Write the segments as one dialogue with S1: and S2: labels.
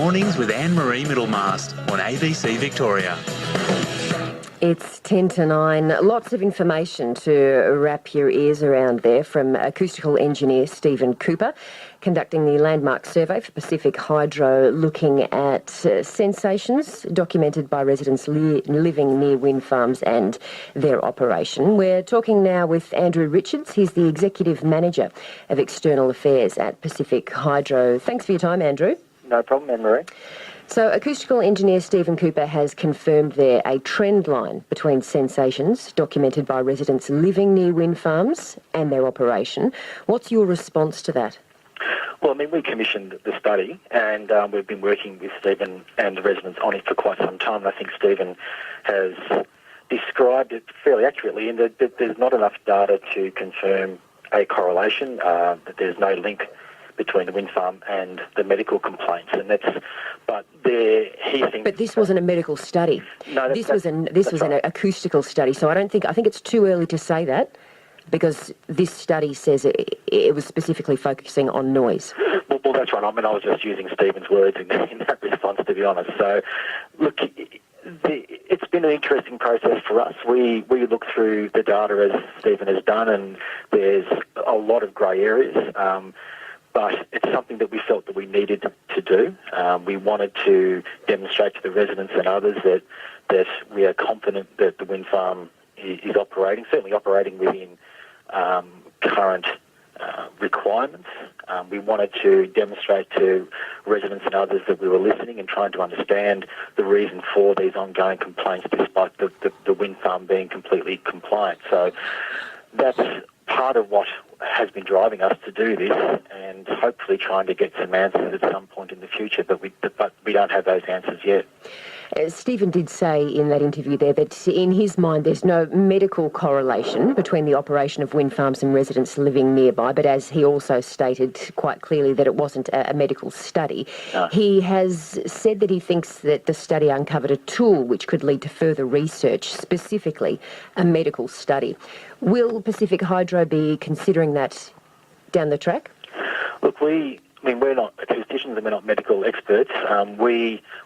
S1: Mornings with Anne-Marie Middlemast on ABC Victoria.
S2: It's 10 to 9. Lots of information to wrap your ears around there from acoustical engineer Stephen Cooper, conducting the landmark survey for Pacific Hydro, looking at sensations documented by residents living near wind farms and their operation. We're talking now with Andrew Richards. He's the Executive Manager of External Affairs at Pacific Hydro. Thanks for your time, Andrew.
S3: No problem, Anne-Marie.
S2: So, acoustical engineer Stephen Cooper has confirmed there a trend line between sensations documented by residents living near wind farms and their operation. What's your response to that?
S3: Well, we commissioned the study and we've been working with Stephen and the residents on it for quite some time. And I think Stephen has described it fairly accurately in that there's not enough data to confirm a correlation, that there's no link between the wind farm and the medical complaints, and but this
S2: wasn't a medical study.
S3: No,
S2: this was an acoustical study. So I think it's too early to say that, because this study says it was specifically focusing on noise.
S3: Well, that's right. I was just using Stephen's words in that response, to be honest. So, look, it's been an interesting process for us. We look through the data as Stephen has done, and there's a lot of grey areas. But it's something that we felt that we needed to do. We wanted to demonstrate to the residents and others that we are confident that the wind farm is operating, certainly operating within current requirements. We wanted to demonstrate to residents and others that we were listening and trying to understand the reason for these ongoing complaints, despite the wind farm being completely compliant. So that's part of what has been driving us to do this, and hopefully trying to get some answers at some point in the future, but we don't have those answers yet.
S2: Stephen did say in that interview there that in his mind there's no medical correlation between the operation of wind farms and residents living nearby, but as he also stated quite clearly that it wasn't a medical study.
S3: No.
S2: He has said that he thinks that the study uncovered a tool which could lead to further research, specifically a medical study. Will Pacific Hydro be considering that down the track?
S3: Look, we're not acousticians and we're not medical experts.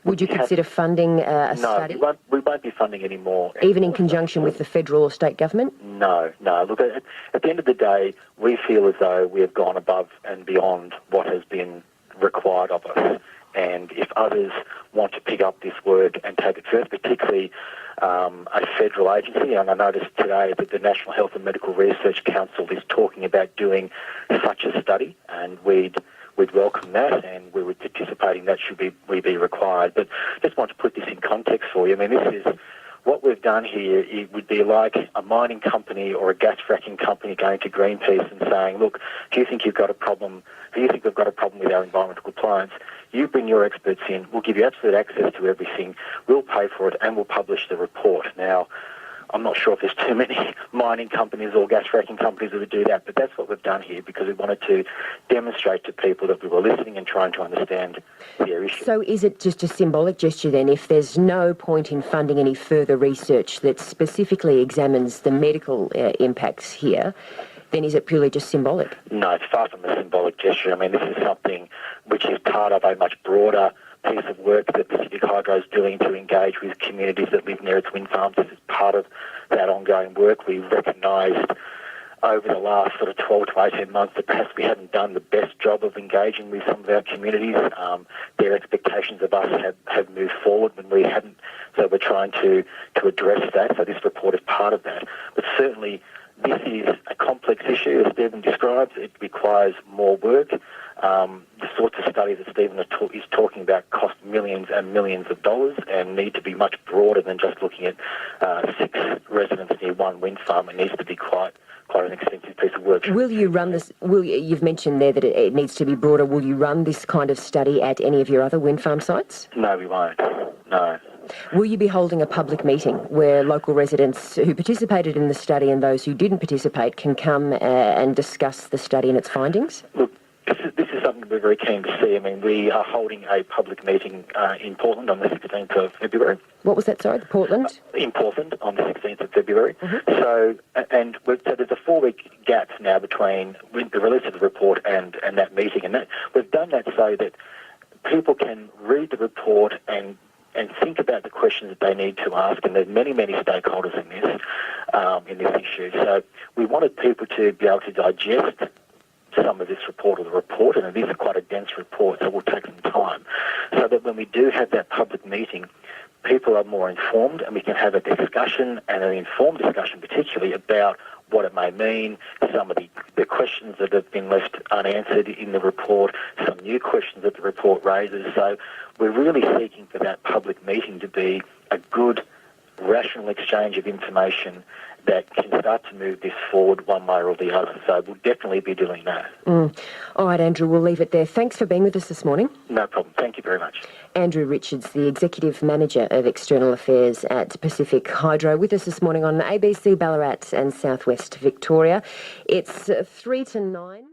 S2: Would you consider funding a study?
S3: No, we won't be funding any more.
S2: Even in conjunction with the federal or state government?
S3: No. Look, at the end of the day, we feel as though we have gone above and beyond what has been required of us. And if others want to pick up this work and take it further, particularly a federal agency, and I noticed today that the National Health and Medical Research Council is talking about doing such a study, and we'd welcome that, and we would participate in that should we be required. But just want to put this in context for you. this is what we've done here. It would be like a mining company or a gas fracking company going to Greenpeace and saying, look, do you think you've got a problem? Do you think we've got a problem with our environmental compliance? You bring your experts in. We'll give you absolute access to everything. We'll pay for it, and we'll publish the report. Now, I'm not sure if there's too many mining companies or gas fracking companies that would do that, but that's what we've done here, because we wanted to demonstrate to people that we were listening and trying to understand their issue.
S2: So is it just a symbolic gesture then, if there's no point in funding any further research that specifically examines the medical impacts here, then is it purely just symbolic?
S3: No, it's far from a symbolic gesture. This is something which is part of a much broader piece of work that Pacific Hydro is doing to engage with communities that live near its wind farms. This is part of that ongoing work. We recognised over the last 12 to 18 months that perhaps we hadn't done the best job of engaging with some of our communities. Their expectations of us have moved forward when we hadn't, so we're trying to address that. So this report is part of that. But certainly this is a complex issue, as Stephen describes. It requires more work. The sorts of studies that Stephen is talking about cost millions and millions of dollars and need to be much broader than just looking at 6 residents near one wind farm. It needs to be quite an extensive piece of work.
S2: Will you run this? You've mentioned there that it needs to be broader. Will you run this kind of study at any of your other wind farm sites?
S3: No, we won't. No.
S2: Will you be holding a public meeting where local residents who participated in the study and those who didn't participate can come and discuss the study and its findings?
S3: Look, this is something we're very keen to see. We are holding a public meeting in Portland on the 16th of February.
S2: What was that, sorry, Portland?
S3: In Portland on the 16th of February.
S2: Mm-hmm.
S3: So there's a 4-week gap now between the release of the report and that meeting. And we've done that so that people can read the report and think about the questions that they need to ask, and there's many, many stakeholders in this issue. So we wanted people to be able to digest some of this report or the report, and it is quite a dense report, so it will take some time, so that when we do have that public meeting, people are more informed and we can have a discussion, and an informed discussion particularly, about what it may mean, some of the questions that have been left unanswered in the report, some new questions that the report raises. So we're really seeking for that public meeting to be a good, rational exchange of information that can start to move this forward one way or the other. So we'll definitely be doing that.
S2: All right, Andrew, we'll leave it there. Thanks for being with us this morning.
S3: No problem. Thank you very much.
S2: Andrew Richards, the Executive Manager of External Affairs at Pacific Hydro, with us this morning on ABC Ballarat and South West Victoria. It's 3 to 9.